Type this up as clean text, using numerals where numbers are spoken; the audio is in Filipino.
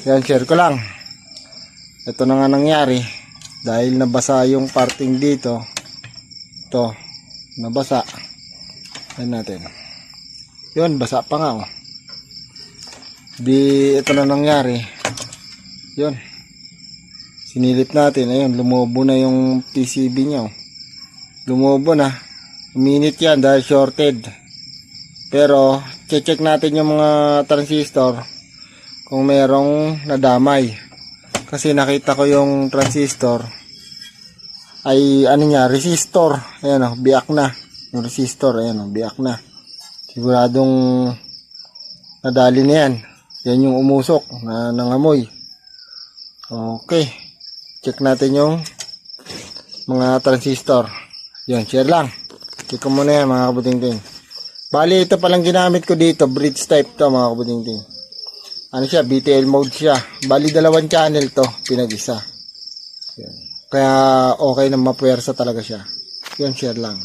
Yan, share ko lang. Ito na nga nangyari. Dahil nabasa yung parting dito. Ito. Nabasa. Yan natin. Yun, basa pa nga oh. Di, ito na nangyari. Yun. Sinilip natin. Ayun, lumobo na yung PCB nya oh. Lumobo na. Uminit yan dahil shorted. Pero, check natin yung mga transistor kung merong nadamay. Kasi nakita ko yung transistor ay ano niya, resistor. Ayan o, biak na. Yung resistor, ayan o, biak na. Siguradong nadali na yan. Yan yung umusok na nangamoy. Okay. Check natin yung mga transistor. Yan, share lang. Check ko muna yan mga kabutingting. Bali, ito palang ginamit ko dito. Bridge type to mga kabutingting. Ano siya, BTL mode siya. Bali, 2 channel to, pinag-isa. Yan. Kaya okay na mapuwersa talaga siya. Yan, share lang.